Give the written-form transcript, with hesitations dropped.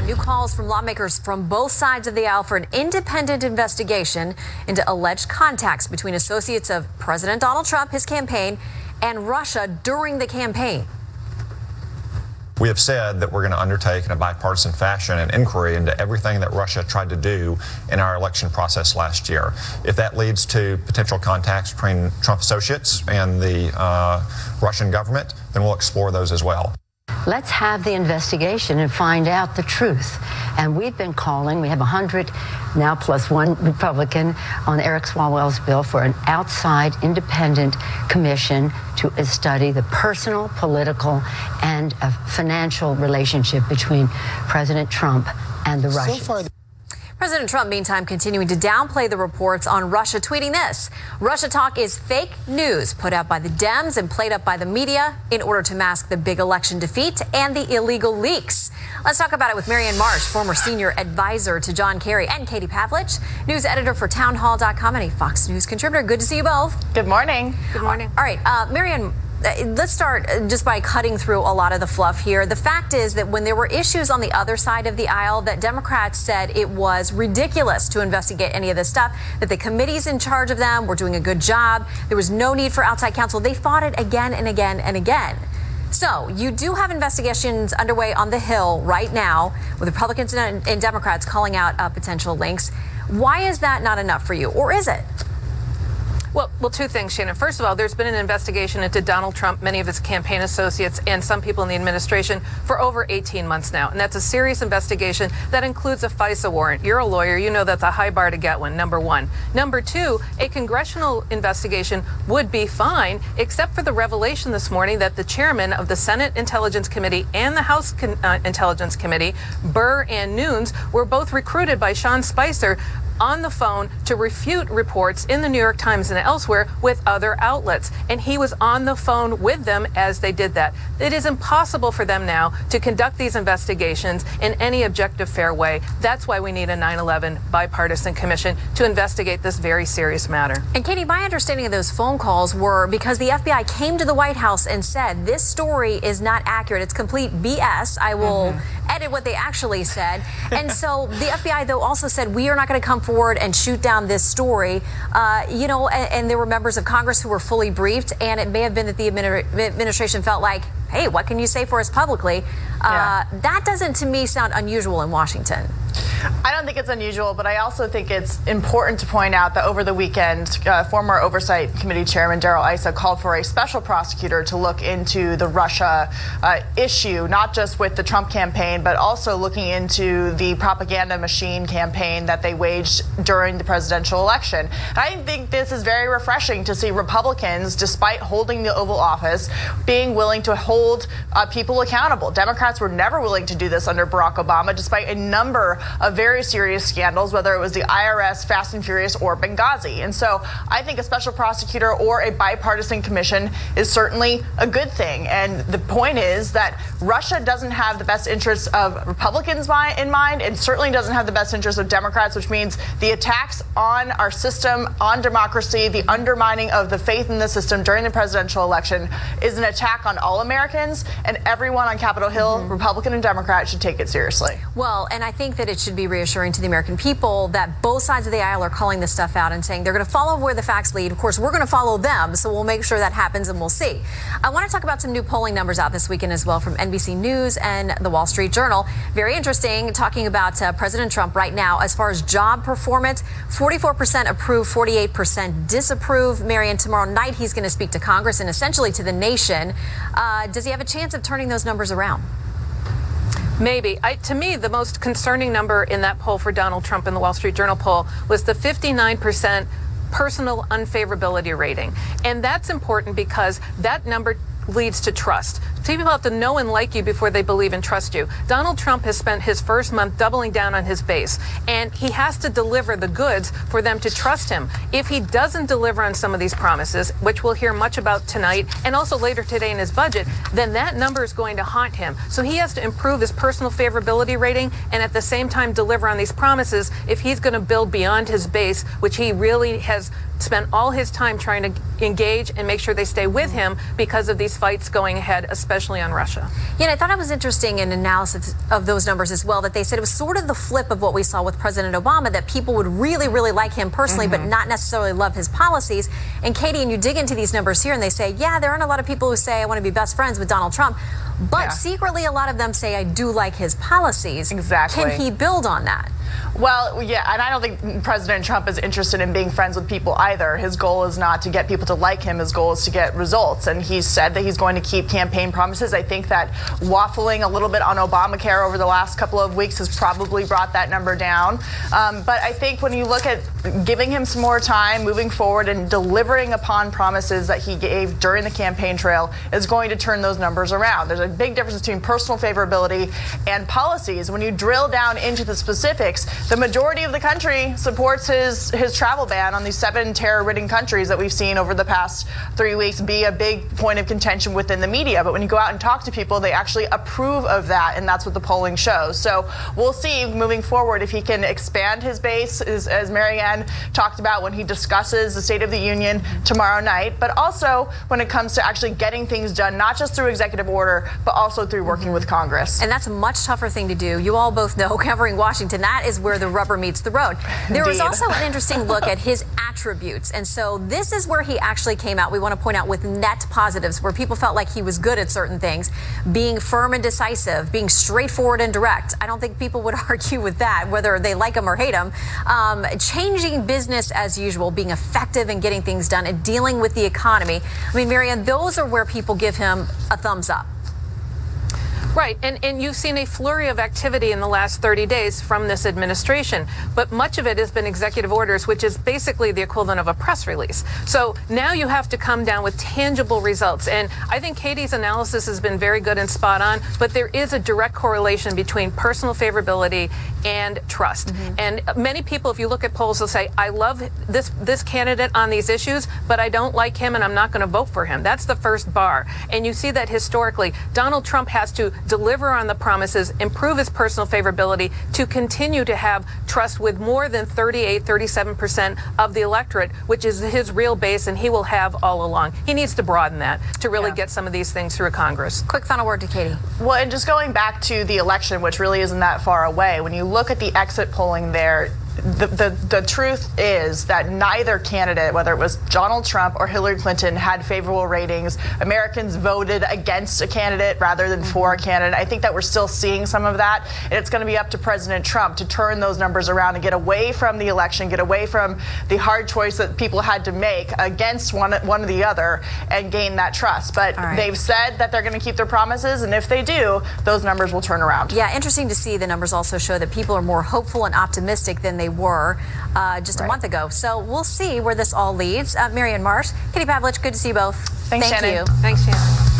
New calls from lawmakers from both sides of the aisle for an independent investigation into alleged contacts between associates of President Donald Trump, his campaign, and Russia during the campaign. We have said that we're going to undertake in a bipartisan fashion an inquiry into everything that Russia tried to do in our election process last year. If that leads to potential contacts between Trump associates and the Russian government, then we'll explore those as well. Let's have the investigation and find out the truth. And we've been calling, we have 100 now plus one Republican on Eric Swalwell's bill for an outside independent commission to study the personal, political, and financial relationship between President Trump and the Russians. President Trump, meantime, continuing to downplay the reports on Russia, tweeting this: Russia talk is fake news put out by the Dems and played up by the media in order to mask the big election defeat and the illegal leaks. Let's talk about it with Marianne Marsh, former senior advisor to John Kerry, and Katie Pavlich, news editor for townhall.com and a Fox News contributor. Good to see you both. Good morning. Good morning. All right, Marianne, let's start just by cutting through a lot of the fluff here. The fact is that when there were issues on the other side of the aisle, that Democrats said it was ridiculous to investigate any of this stuff, that the committees in charge of them were doing a good job. There was no need for outside counsel. They fought it again and again and again. So you do have investigations underway on the Hill right now with Republicans and Democrats calling out potential links. Why is that not enough for you, or is it? Well, two things, Shannon. First of all, there's been an investigation into Donald Trump, many of his campaign associates, and some people in the administration for over 18 months now. And that's a serious investigation that includes a FISA warrant. You're a lawyer. You know that's a high bar to get one, number one. Number two, a congressional investigation would be fine, except for the revelation this morning that the chairman of the Senate Intelligence Committee and the House Intelligence Committee, Burr and Nunes, were both recruited by Sean Spicer on the phone to refute reports in the New York Times and elsewhere with other outlets. And he was on the phone with them as they did that. It is impossible for them now to conduct these investigations in any objective, fair way. That's why we need a 9/11 bipartisan commission to investigate this very serious matter. And Katie, my understanding of those phone calls were because the FBI came to the White House and said, this story is not accurate. It's complete BS. I will edit what they actually said. And so the FBI, though, also said, we are not going to come forward and shoot down this story. And there were members of Congress who were fully briefed, and it may have been that the administration felt like, hey, what can you say for us publicly? That doesn't, to me, sound unusual in Washington. I don't think it's unusual, but I also think it's important to point out that over the weekend, former Oversight Committee Chairman Darrell Issa called for a special prosecutor to look into the Russia issue, not just with the Trump campaign, but also looking into the propaganda machine campaign that they waged during the presidential election. And I think this is very refreshing to see Republicans, despite holding the Oval Office, being willing to hold people accountable. Democrats were never willing to do this under Barack Obama, despite a number of very serious scandals, whether it was the IRS, Fast and Furious, or Benghazi. And so I think a special prosecutor or a bipartisan commission is certainly a good thing. And the point is that Russia doesn't have the best interests of Republicans in mind, and certainly doesn't have the best interests of Democrats, which means the attacks on our system, on democracy, the undermining of the faith in the system during the presidential election is an attack on all Americans, and everyone on Capitol Hill, Republican and Democrat, should take it seriously. Well, and I think that it should be reassuring to the American people that both sides of the aisle are calling this stuff out and saying they're going to follow where the facts lead. Of course, we're going to follow them, so we'll make sure that happens, and we'll see. I want to talk about some new polling numbers out this weekend as well from NBC News and the Wall Street Journal. Very interesting, talking about President Trump right now as far as job performance. 44% approve, 48% disapprove. Marianne, tomorrow night he's going to speak to Congress and essentially to the nation. Does he have a chance of turning those numbers around? Maybe. To me, the most concerning number in that poll for Donald Trump in the Wall Street Journal poll was the 59% personal unfavorability rating. And that's important because that number leads to trust. People have to know and like you before they believe and trust you. Donald Trump has spent his first month doubling down on his base, and he has to deliver the goods for them to trust him. If he doesn't deliver on some of these promises, which we'll hear much about tonight and also later today in his budget, then that number is going to haunt him. So he has to improve his personal favorability rating and at the same time deliver on these promises if he's going to build beyond his base, which he really has spent all his time trying to engage and make sure they stay with him because of these fights going ahead, especially especially on Russia. Yeah, and I thought it was interesting in analysis of those numbers as well that they said it was sort of the flip of what we saw with President Obama, that people would really, really like him personally, but not necessarily love his policies. And Katie, and you dig into these numbers here and they say, yeah, there aren't a lot of people who say I want to be best friends with Donald Trump, but secretly a lot of them say I do like his policies. Exactly. Can he build on that? Well, yeah, and I don't think President Trump is interested in being friends with people either. His goal is not to get people to like him. His goal is to get results. And he's said that he's going to keep campaign promises. I think that waffling a little bit on Obamacare over the last couple of weeks has probably brought that number down. But I think when you look at giving him some more time, moving forward and delivering upon promises that he gave during the campaign trail is going to turn those numbers around. There's a big difference between personal favorability and policies. When you drill down into the specifics, the majority of the country supports his travel ban on these 7 terror-ridden countries that we've seen over the past 3 weeks be a big point of contention within the media. But when you go out and talk to people, they actually approve of that, and that's what the polling shows. So we'll see moving forward if he can expand his base, as Marianne talked about when he discusses the State of the Union tomorrow night, but also when it comes to actually getting things done, not just through executive order, but also through working with Congress. And that's a much tougher thing to do. You all both know, covering Washington, that is where the rubber meets the road. There was also an interesting look at his attributes. And so this is where he actually came out, we want to point out, with net positives, where people felt like he was good at certain things, being firm and decisive, being straightforward and direct. I don't think people would argue with that, whether they like him or hate him. Changing business as usual, being effective and getting things done, and dealing with the economy. I mean, Marianne, those are where people give him a thumbs up. Right, and you've seen a flurry of activity in the last 30 days from this administration, but much of it has been executive orders, which is basically the equivalent of a press release. So now you have to come down with tangible results, and I think Katie's analysis has been very good and spot on, but there is a direct correlation between personal favorability and trust. And many people, if you look at polls, will say, I love this candidate on these issues, but I don't like him and I'm not going to vote for him. That's the first bar. And you see that historically. Donald Trump has to deliver on the promises, improve his personal favorability to continue to have trust with more than 37% of the electorate, which is his real base, and he will have all along. He needs to broaden that to really get some of these things through Congress. Quick final word to Katie. Well, and just going back to the election, which really isn't that far away, when you look at the exit polling there, the truth is that neither candidate, whether it was Donald Trump or Hillary Clinton, had favorable ratings. Americans voted against a candidate rather than for a candidate. I think that we're still seeing some of that. And it's going to be up to President Trump to turn those numbers around and get away from the election, get away from the hard choice that people had to make against one or the other and gain that trust. But they've said that they're going to keep their promises, and if they do, those numbers will turn around. Yeah, interesting to see the numbers also show that people are more hopeful and optimistic than they were just a month ago. So we'll see where this all leads. Marianne Marsh, Katie Pavlich, good to see you both. Thanks, Thank Shannon. you. Thanks, Shannon.